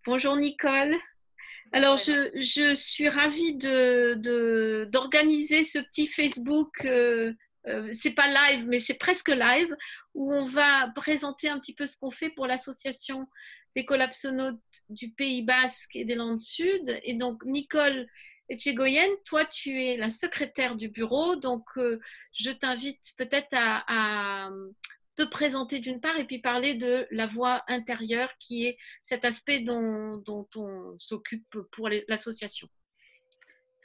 Bonjour Nicole. Alors je suis ravie d'organiser ce petit Facebook. C'est pas live, mais c'est presque live, où on va présenter un petit peu ce qu'on fait pour l'association des collapsonautes du Pays Basque et des Landes Sud. Et donc Nicole Etchegoyen, toi tu es la secrétaire du bureau, donc je t'invite peut-être à te présenter d'une part et puis parler de la voix intérieure qui est cet aspect dont on s'occupe pour l'association.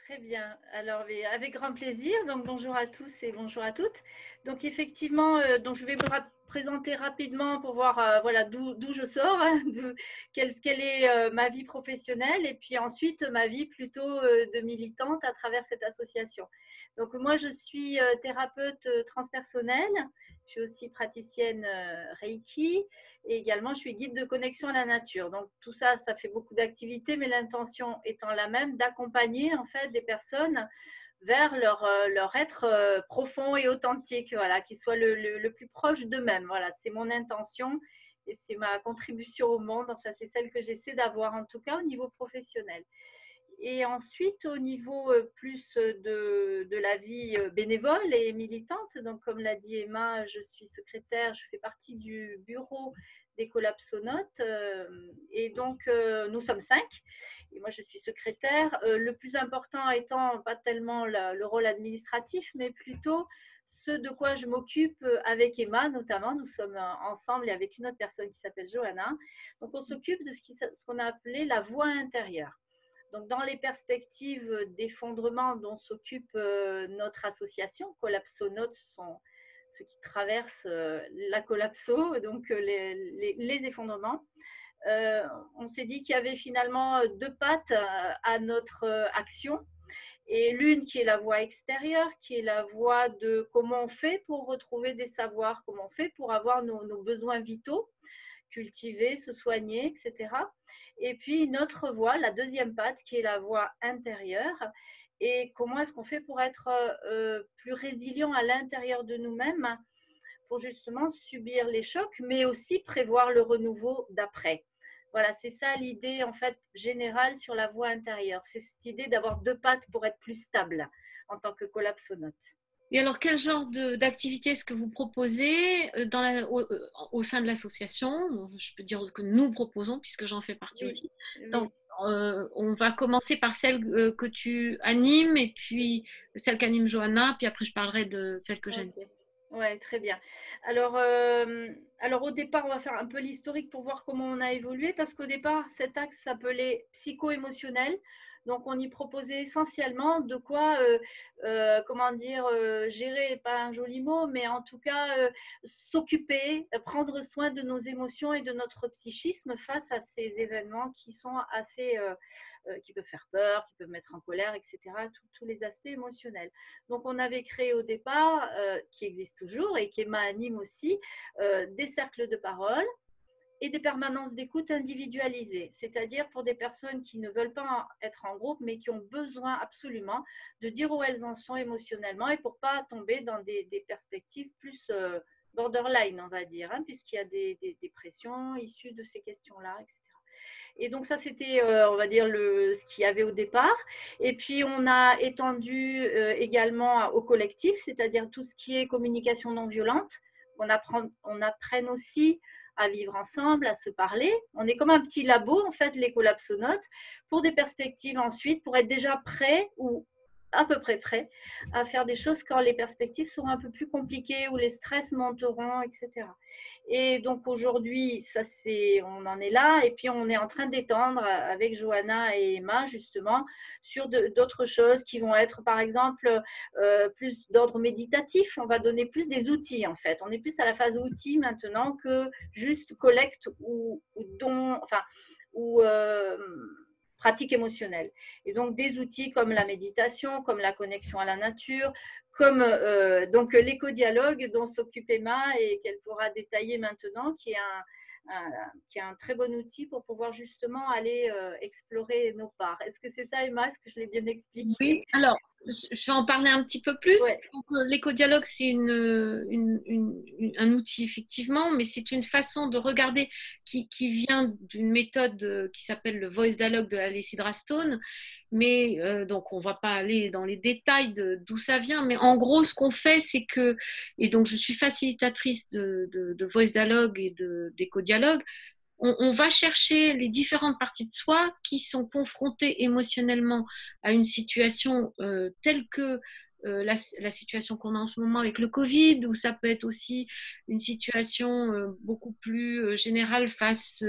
Très bien. Alors, avec grand plaisir. Donc, bonjour à tous et bonjour à toutes. Donc, effectivement, donc je vais me présenter rapidement pour voir voilà, d'où je sors, hein, quelle est ma vie professionnelle et puis ensuite ma vie plutôt de militante à travers cette association. Donc, moi, je suis thérapeute transpersonnelle. Je suis aussi praticienne Reiki et également je suis guide de connexion à la nature. Donc tout ça, ça fait beaucoup d'activités, mais l'intention étant la même, d'accompagner en fait des personnes vers leur être profond et authentique, voilà, qui soit le plus proche d'eux-mêmes. Voilà, c'est mon intention et c'est ma contribution au monde. Enfin, c'est celle que j'essaie d'avoir en tout cas au niveau professionnel. Et ensuite, au niveau plus de la vie bénévole et militante, donc comme l'a dit Emma, je suis secrétaire, je fais partie du bureau des collapsonautes et donc nous sommes 5 et moi je suis secrétaire. Le plus important étant pas tellement le rôle administratif, mais plutôt ce de quoi je m'occupe avec Emma notamment. Nous sommes ensemble et avec une autre personne qui s'appelle Johanna. Donc on s'occupe de ce qu'on a appelé la voix intérieure. Donc, dans les perspectives d'effondrement dont s'occupe notre association, Collapsonautes, ce sont ceux qui traversent la collapso, donc les effondrements. On s'est dit qu'il y avait finalement deux pattes à notre action. Et l'une qui est la voie extérieure, qui est la voie de comment on fait pour retrouver des savoirs, comment on fait pour avoir nos besoins vitaux, cultiver, se soigner, etc. Et puis une autre voie, la deuxième patte, qui est la voie intérieure. Et comment est-ce qu'on fait pour être plus résilient à l'intérieur de nous-mêmes, pour justement subir les chocs, mais aussi prévoir le renouveau d'après. Voilà, c'est ça l'idée en fait générale sur la voie intérieure. C'est cette idée d'avoir deux pattes pour être plus stable en tant que collapsonaute. Et alors, quel genre d'activité est-ce que vous proposez au sein de l'association? Je peux dire que nous proposons, puisque j'en fais partie Oui, aussi. Donc, oui. on va commencer par celle que tu animes, et puis celle qu'anime Johanna, puis après je parlerai de celle que j'anime. Ok. Ouais, très bien. Alors, alors, au départ, on va faire un peu l'historique pour voir comment on a évolué, parce qu'au départ, cet axe s'appelait psycho-émotionnel. Donc, on y proposait essentiellement de quoi, comment dire, gérer, pas un joli mot, mais en tout cas, s'occuper, prendre soin de nos émotions et de notre psychisme face à ces événements qui sont assez, qui peuvent faire peur, qui peuvent mettre en colère, etc., tous les aspects émotionnels. Donc, on avait créé au départ, qui existe toujours et qui Emma anime aussi, des cercles de parole et des permanences d'écoute individualisées, c'est-à-dire pour des personnes qui ne veulent pas être en groupe, mais qui ont besoin absolument de dire où elles en sont émotionnellement et pour ne pas tomber dans des perspectives plus borderline, on va dire, hein, puisqu'il y a des pressions issues de ces questions-là, etc. Et donc ça, c'était, on va dire, ce qu'il y avait au départ. Et puis, on a étendu également au collectif, c'est-à-dire tout ce qui est communication non violente. On apprenne aussi à vivre ensemble, à se parler. On est comme un petit labo, en fait, les collapsonautes, pour des perspectives ensuite, pour être déjà prêts ou à peu près prêts à faire des choses quand les perspectives seront un peu plus compliquées ou les stress monteront, etc. Et donc aujourd'hui, on en est là. Et puis on est en train d'étendre avec Johanna et Emma justement sur d'autres choses qui vont être par exemple plus d'ordre méditatif. On va donner plus des outils en fait. On est plus à la phase outils maintenant que juste collecte ou don, enfin, ou pratique émotionnelle. Et donc des outils comme la méditation, comme la connexion à la nature, comme donc l'éco-dialogue dont s'occupe Emma et qu'elle pourra détailler maintenant, qui est un très bon outil pour pouvoir justement aller explorer nos parts. Est-ce que c'est ça, Emma? Est-ce que je l'ai bien expliqué? Oui, alors Je vais en parler un petit peu plus. Ouais. Donc, l'écodialogue, c'est un outil, effectivement, mais c'est une façon de regarder qui vient d'une méthode qui s'appelle le Voice Dialogue de Alice Stone. Mais donc, on ne va pas aller dans les détails d'où ça vient, mais en gros, ce qu'on fait, c'est que, et donc je suis facilitatrice de Voice Dialogue et d'écodialogue, on va chercher les différentes parties de soi qui sont confrontées émotionnellement à une situation telle que la situation qu'on a en ce moment avec le Covid, ou ça peut être aussi une situation beaucoup plus générale face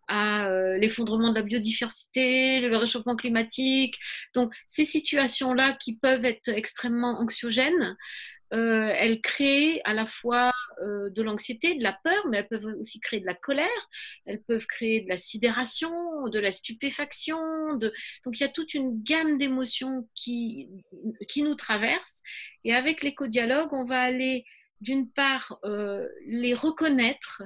à l'effondrement de la biodiversité, le réchauffement climatique. Donc, ces situations-là qui peuvent être extrêmement anxiogènes, elles créent à la fois de l'anxiété, de la peur, mais elles peuvent aussi créer de la colère, elles peuvent créer de la sidération, de la stupéfaction. Donc il y a toute une gamme d'émotions qui nous traversent. Et avec l'écodialogue, on va aller d'une part les reconnaître,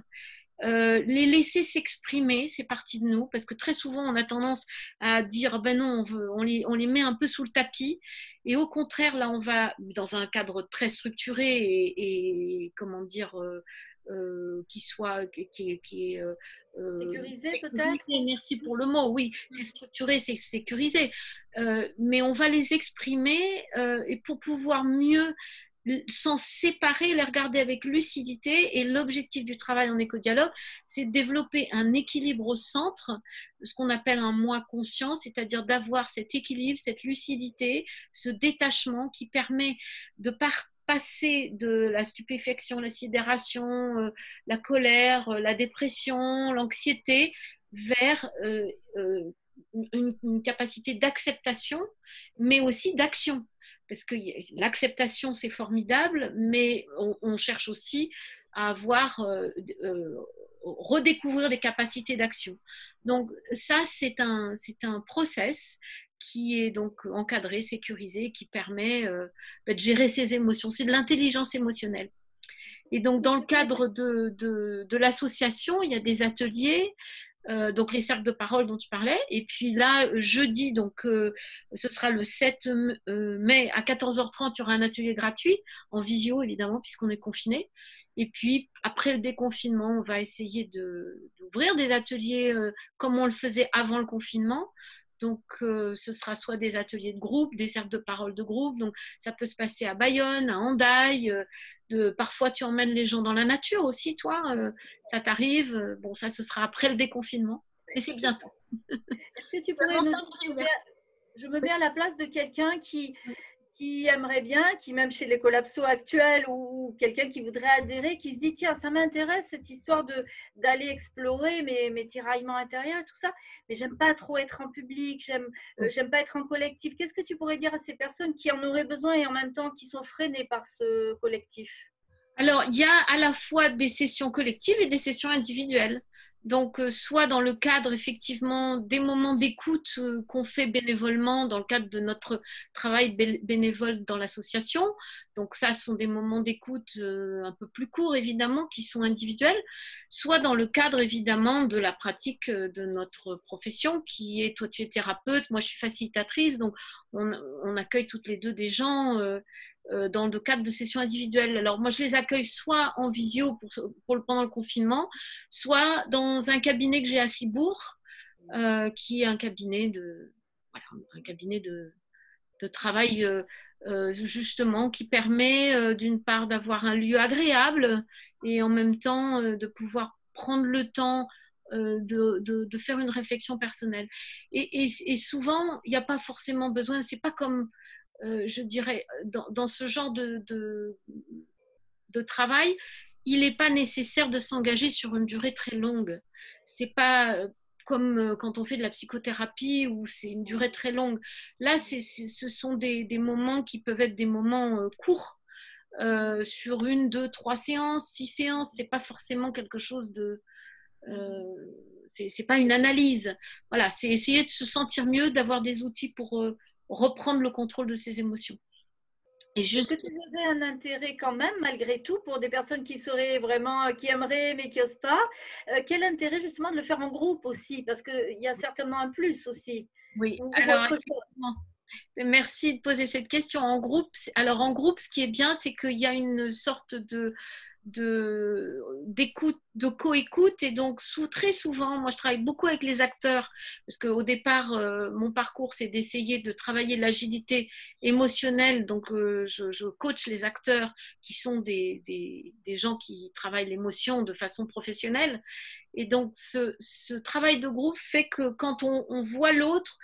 les laisser s'exprimer, c'est parti de nous, parce que très souvent on a tendance à dire ben non, on les met un peu sous le tapis, et au contraire là on va dans un cadre très structuré et comment dire qui est Sécurisé peut-être? sécurisé, merci pour le mot, oui, c'est structuré, c'est sécurisé, mais on va les exprimer et pour pouvoir mieux s'en séparer, les regarder avec lucidité. Et l'objectif du travail en écodialogue, c'est de développer un équilibre au centre, ce qu'on appelle un moi conscient, c'est-à-dire d'avoir cet équilibre, cette lucidité, ce détachement qui permet de passer de la stupéfaction, la sidération, la colère, la dépression, l'anxiété, vers une capacité d'acceptation, mais aussi d'action. Parce que l'acceptation, c'est formidable, mais on cherche aussi à avoir, redécouvrir des capacités d'action. Donc ça, c'est un process qui est donc encadré, sécurisé, qui permet de gérer ses émotions. C'est de l'intelligence émotionnelle. Et donc, dans le cadre de l'association, il y a des ateliers, donc les cercles de parole dont tu parlais. Et puis là, jeudi, donc ce sera le 7 mai à 14h30, il y aura un atelier gratuit, en visio évidemment, puisqu'on est confiné. Et puis, après le déconfinement, on va essayer d'ouvrir des ateliers comme on le faisait avant le confinement. Donc, ce sera soit des ateliers de groupe, des cercles de parole de groupe. Donc, ça peut se passer à Bayonne, à Hendaye. Parfois, tu emmènes les gens dans la nature aussi, toi. Ça t'arrive. Bon, ça, ce sera après le déconfinement. Mais c'est bientôt. Est-ce que tu pourrais nous dire, je me mets à la place de quelqu'un qui aimerait bien, qui même chez les collapsos actuels ou quelqu'un qui voudrait adhérer, qui se dit tiens, ça m'intéresse cette histoire d'aller explorer mes tiraillements intérieurs et tout ça, mais j'aime pas trop être en public, j'aime pas être en collectif. Qu'est-ce que tu pourrais dire à ces personnes qui en auraient besoin et en même temps qui sont freinées par ce collectif? Alors, il y a à la fois des sessions collectives et des sessions individuelles. Donc, soit dans le cadre effectivement des moments d'écoute qu'on fait bénévolement dans le cadre de notre travail bénévole dans l'association. Donc, ça, ce sont des moments d'écoute un peu plus courts, évidemment, qui sont individuels. Soit dans le cadre, évidemment, de la pratique de notre profession, qui est, toi, tu es thérapeute, moi, je suis facilitatrice. Donc, on accueille toutes les deux des gens dans le cadre de sessions individuelles. Alors moi, je les accueille soit en visio pendant le confinement, soit dans un cabinet que j'ai à Cibourg, qui est un cabinet de travail justement qui permet d'une part d'avoir un lieu agréable et en même temps de pouvoir prendre le temps de faire une réflexion personnelle. Et souvent, il n'y a pas forcément besoin, c'est pas comme je dirais, dans ce genre de travail, il n'est pas nécessaire de s'engager sur une durée très longue. C'est pas comme quand on fait de la psychothérapie où c'est une durée très longue. Là, ce sont des moments qui peuvent être des moments courts, sur 1, 2, 3 séances, 6 séances. C'est pas forcément quelque chose de c'est pas une analyse. Voilà, c'est essayer de se sentir mieux, d'avoir des outils pour reprendre le contrôle de ses émotions. Et Est-ce que tu aurais un intérêt quand même, malgré tout, pour des personnes qui seraient vraiment, qui aimeraient mais qui n'osent pas, quel intérêt justement de le faire en groupe aussi? Parce qu'il y a certainement un plus aussi. oui, Ou alors autre chose. Merci de poser cette question. En groupe, alors en groupe, ce qui est bien, c'est qu'il y a une sorte d'écoute, de co-écoute, et donc très souvent, moi je travaille beaucoup avec les acteurs, parce qu'au départ, mon parcours, c'est d'essayer de travailler l'agilité émotionnelle, donc je coach les acteurs qui sont des gens qui travaillent l'émotion de façon professionnelle, et donc ce travail de groupe fait que quand on voit l'autre,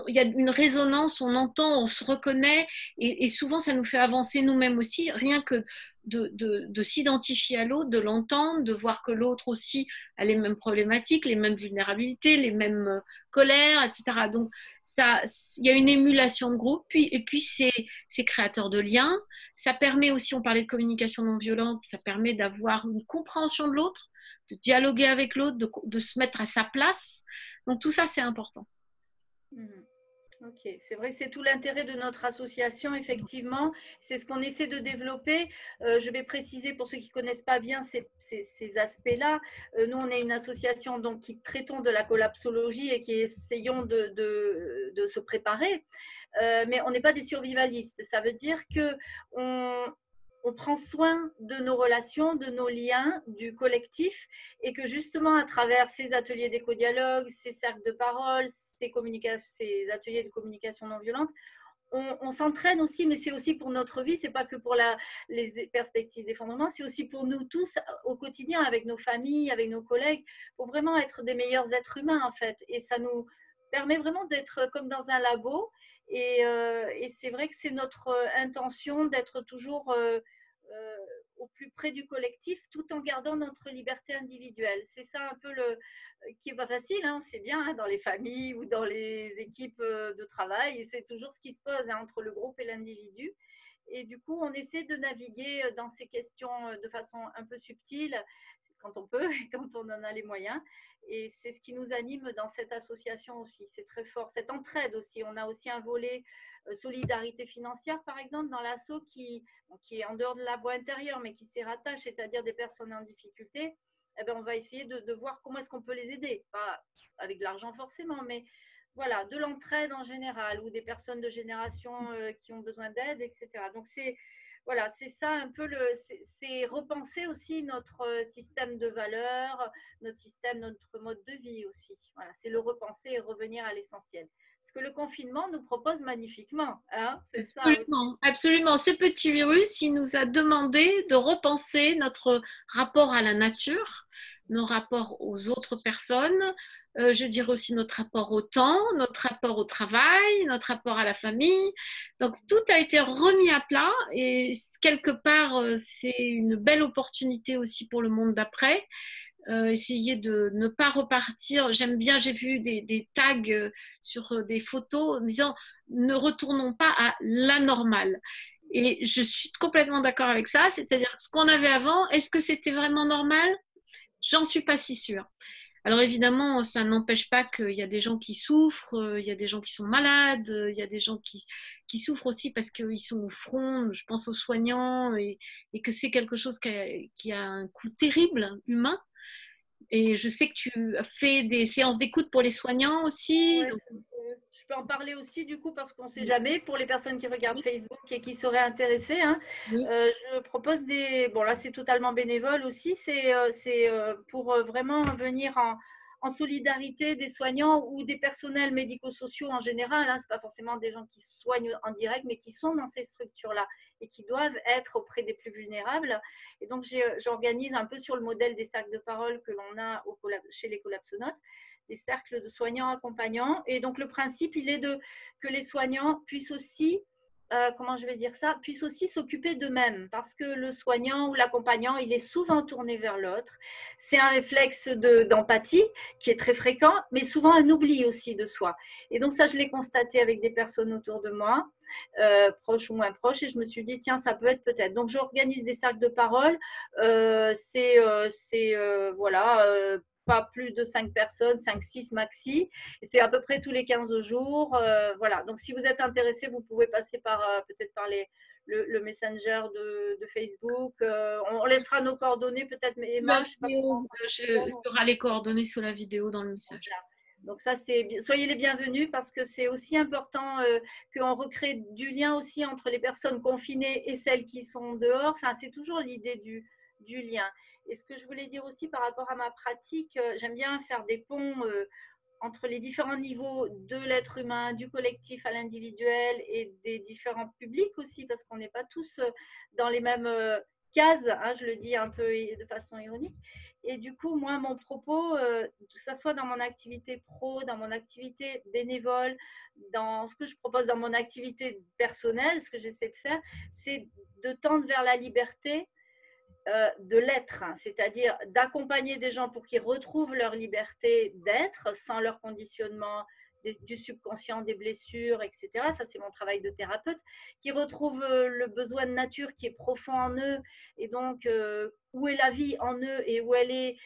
il y a une résonance, on entend, on se reconnaît, et souvent ça nous fait avancer nous-mêmes aussi, rien que de s'identifier à l'autre, de l'entendre, de voir que l'autre aussi a les mêmes problématiques, les mêmes vulnérabilités, les mêmes colères, etc. Donc ça, il y a une émulation de groupe, et puis c'est créateur de liens. Ça permet aussi, on parlait de communication non violente, ça permet d'avoir une compréhension de l'autre, de dialoguer avec l'autre, de se mettre à sa place. Donc tout ça, c'est important. Ok, c'est vrai que c'est tout l'intérêt de notre association, effectivement. C'est ce qu'on essaie de développer. Je vais préciser pour ceux qui ne connaissent pas bien ces aspects-là. Nous, on est une association donc, qui traitons de la collapsologie et qui essayons de se préparer. Mais on n'est pas des survivalistes. Ça veut dire qu'on prend soin de nos relations, de nos liens, du collectif, et que justement, à travers ces ateliers d'éco-dialogue, ces cercles de parole, ces ateliers de communication non violente, on s'entraîne aussi, mais c'est aussi pour notre vie, c'est pas que pour les perspectives d'effondrement, c'est aussi pour nous tous au quotidien, avec nos familles, avec nos collègues, pour vraiment être des meilleurs êtres humains en fait. Et ça nous permet vraiment d'être comme dans un labo. Et c'est vrai que c'est notre intention d'être toujours au plus près du collectif, tout en gardant notre liberté individuelle. C'est ça un peu qui n'est pas facile, hein, c'est bien hein, dans les familles ou dans les équipes de travail, c'est toujours ce qui se pose hein, entre le groupe et l'individu. Et du coup, on essaie de naviguer dans ces questions de façon un peu subtile, quand on peut et quand on en a les moyens. Et c'est ce qui nous anime dans cette association aussi. C'est très fort. Cette entraide aussi. On a aussi un volet solidarité financière, par exemple, dans l'asso qui est en dehors de la voie intérieure, mais qui s'y rattache, c'est-à-dire des personnes en difficulté. Eh bien, on va essayer de voir comment est-ce qu'on peut les aider. Pas avec de l'argent forcément, mais voilà, de l'entraide en général, ou des personnes de génération qui ont besoin d'aide, etc. Donc, voilà, c'est ça un peu c'est repenser aussi notre système de valeurs, notre système, notre mode de vie aussi. Voilà, c'est le repenser et revenir à l'essentiel. Ce que le confinement nous propose magnifiquement, hein, c'est ça aussi. Absolument, absolument. Ce petit virus, il nous a demandé de repenser notre rapport à la nature, nos rapports aux autres personnes, je dirais aussi notre rapport au temps, notre rapport au travail, notre rapport à la famille. Donc tout a été remis à plat, et quelque part, c'est une belle opportunité aussi pour le monde d'après. Essayer de ne pas repartir. J'aime bien, j'ai vu des tags sur des photos disant ne retournons pas à la normale. Et je suis complètement d'accord avec ça, c'est-à-dire que ce qu'on avait avant, est-ce que c'était vraiment normal? J'en suis pas si sûre. Alors évidemment, ça n'empêche pas qu'il y a des gens qui souffrent, il y a des gens qui sont malades, il y a des gens qui souffrent aussi parce qu'ils sont au front, je pense aux soignants, et que c'est quelque chose qui a un coût terrible humain. Et je sais que tu as fait des séances d'écoute pour les soignants aussi. Ouais, Donc, je peux en parler aussi du coup parce qu'on ne sait jamais pour les personnes qui regardent Facebook et qui seraient intéressées. Hein. oui, Je propose bon là c'est totalement bénévole aussi, c'est pour vraiment venir en solidarité des soignants ou des personnels médico-sociaux en général. Hein. Ce n'est pas forcément des gens qui soignent en direct, mais qui sont dans ces structures-là et qui doivent être auprès des plus vulnérables. Et donc j'organise un peu sur le modèle des cercles de parole que l'on a chez les collapsonautes, des cercles de soignants accompagnants. Et donc, le principe, il est que les soignants puissent aussi, comment je vais dire ça, puissent aussi s'occuper d'eux-mêmes. Parce que le soignant ou l'accompagnant, il est souvent tourné vers l'autre. C'est un réflexe d'empathie qui est très fréquent, mais souvent un oubli aussi de soi. Et donc, ça, je l'ai constaté avec des personnes autour de moi. Proches ou moins proches, et je me suis dit tiens ça peut être peut-être, donc j'organise des cercles de parole, voilà, pas plus de 5 personnes, 5-6 maxi, et c'est à peu près tous les 15 jours, voilà, donc si vous êtes intéressé vous pouvez passer peut-être par le messenger de Facebook, on laissera nos coordonnées peut-être, mais Emma, je sais pas comment ça il y aura les coordonnées sur la vidéo dans le message. Donc ça, soyez les bienvenus parce que c'est aussi important qu'on recrée du lien aussi entre les personnes confinées et celles qui sont dehors. Enfin, c'est toujours l'idée du lien. Et ce que je voulais dire aussi par rapport à ma pratique, j'aime bien faire des ponts entre les différents niveaux de l'être humain, du collectif à l'individuel et des différents publics aussi, parce qu'on n'est pas tous dans les mêmes cases, hein, je le dis un peu de façon ironique. Et du coup, moi, mon propos, que ce soit dans mon activité pro, dans mon activité bénévole, dans ce que je propose dans mon activité personnelle, ce que j'essaie de faire, c'est de tendre vers la liberté de l'être, hein, c'est-à-dire d'accompagner des gens pour qu'ils retrouvent leur liberté d'être sans leur conditionnement du subconscient, des blessures, etc. Ça, c'est mon travail de thérapeute, qui retrouvent le besoin de nature qui est profond en eux, et donc où est la vie en eux et où elle est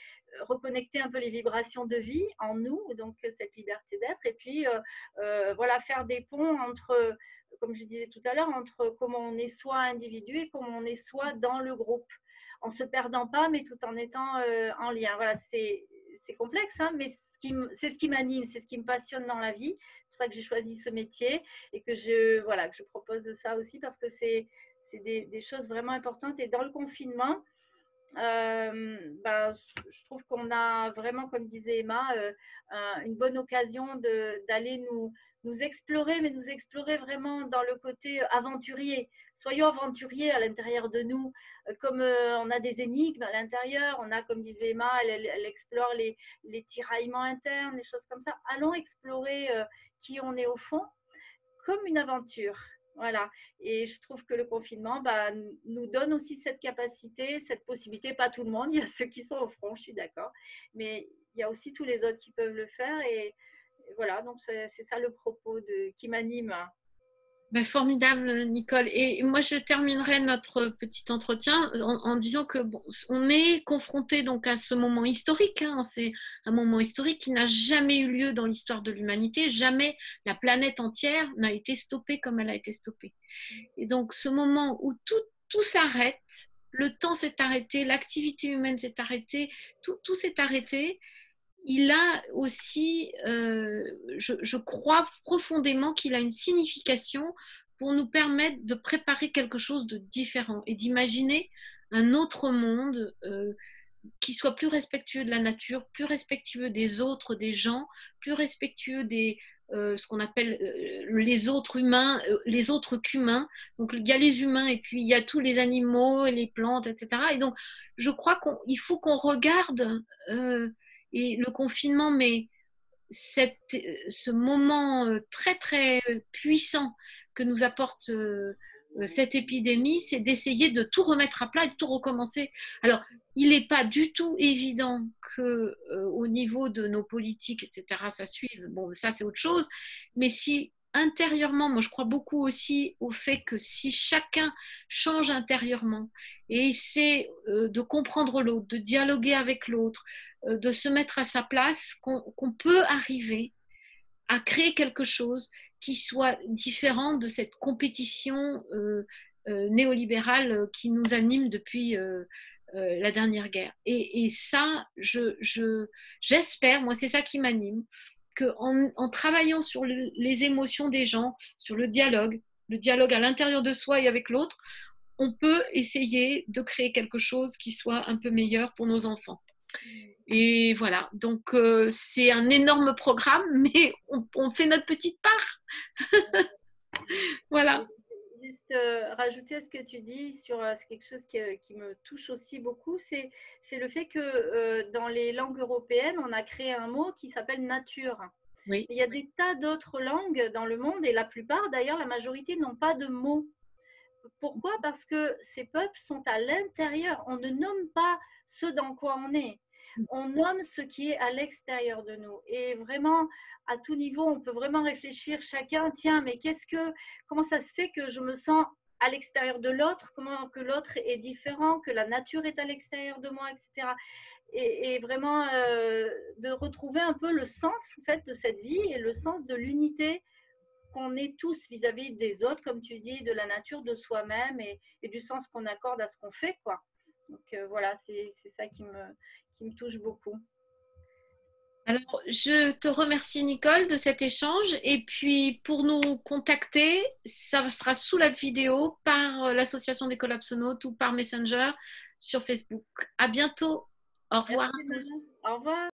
reconnecter un peu les vibrations de vie en nous, donc cette liberté d'être, et puis voilà, faire des ponts entre, comme je disais tout à l'heure, entre comment on est soi individu et comment on est soi dans le groupe, en se perdant pas, mais tout en étant en lien. Voilà, c'est complexe, hein, mais c'est ce qui m'anime, c'est ce qui me passionne dans la vie. C'est pour ça que j'ai choisi ce métier et que voilà, que je propose ça aussi parce que c'est des choses vraiment importantes. Et dans le confinement, je trouve qu'on a vraiment, comme disait Emma, une bonne occasion d'aller nous explorer, mais nous explorer vraiment dans le côté aventurier. Soyons aventuriers à l'intérieur de nous, comme on a des énigmes à l'intérieur, on a, comme disait Emma, elle explore les tiraillements internes, les choses comme ça. Allons explorer qui on est au fond, comme une aventure. Voilà. Et je trouve que le confinement nous donne aussi cette capacité, cette possibilité. Pas tout le monde, il y a ceux qui sont au front, je suis d'accord. Mais il y a aussi tous les autres qui peuvent le faire. Et voilà, donc c'est ça le propos qui m'anime. Ben, formidable, Nicole. Et moi, je terminerai notre petit entretien en disant que bon, on est confronté donc à ce moment historique. Hein, c'est un moment historique qui n'a jamais eu lieu dans l'histoire de l'humanité. Jamais la planète entière n'a été stoppée comme elle a été stoppée. Et donc, ce moment où tout s'arrête, le temps s'est arrêté, l'activité humaine s'est arrêtée, tout s'est arrêté. Il a aussi, je crois profondément qu'il a une signification pour nous permettre de préparer quelque chose de différent et d'imaginer un autre monde qui soit plus respectueux de la nature, plus respectueux des autres, des gens, plus respectueux des ce qu'on appelle les autres humains, les autres qu'humains. Donc il y a les humains et puis il y a tous les animaux et les plantes, etc. Et donc je crois qu'il faut qu'on regarde et le confinement, mais ce moment très très puissant que nous apporte cette épidémie, c'est d'essayer de tout remettre à plat et de tout recommencer. Alors, il n'est pas du tout évident que au niveau de nos politiques, etc., ça suive. Bon, ça c'est autre chose. Mais si intérieurement, moi je crois beaucoup aussi au fait que si chacun change intérieurement et essaie de comprendre l'autre, de dialoguer avec l'autre, de se mettre à sa place, qu'on peut arriver à créer quelque chose qui soit différent de cette compétition néolibérale qui nous anime depuis la dernière guerre. Et ça, j'espère, moi c'est ça qui m'anime, qu'en travaillant sur les émotions des gens, sur le dialogue à l'intérieur de soi et avec l'autre, on peut essayer de créer quelque chose qui soit un peu meilleur pour nos enfants. Et voilà, donc c'est un énorme programme, mais on fait notre petite part. Voilà. Juste rajouter à ce que tu dis sur c'est quelque chose qui me touche aussi beaucoup, c'est le fait que dans les langues européennes, on a créé un mot qui s'appelle nature. Oui. Il y a des tas d'autres langues dans le monde et la plupart, d'ailleurs, la majorité n'ont pas de mots. Pourquoi? Parce que ces peuples sont à l'intérieur. On ne nomme pas ce dans quoi on est. On nomme ce qui est à l'extérieur de nous. Et vraiment, à tout niveau, on peut vraiment réfléchir chacun, tiens, mais comment ça se fait que je me sens à l'extérieur de l'autre, comment que l'autre est différent, que la nature est à l'extérieur de moi, etc. Et vraiment de retrouver un peu le sens en fait, de cette vie et le sens de l'unité qu'on est tous vis-à-vis des autres, comme tu dis, de la nature, de soi-même et du sens qu'on accorde à ce qu'on fait, quoi. Donc voilà, c'est ça qui me touche beaucoup. Alors, je te remercie, Nicole, de cet échange. Et puis, pour nous contacter, ça sera sous la vidéo par l'association des collapsonautes ou par Messenger sur Facebook. À bientôt. Au revoir Merci, à Emma. tous. Au revoir.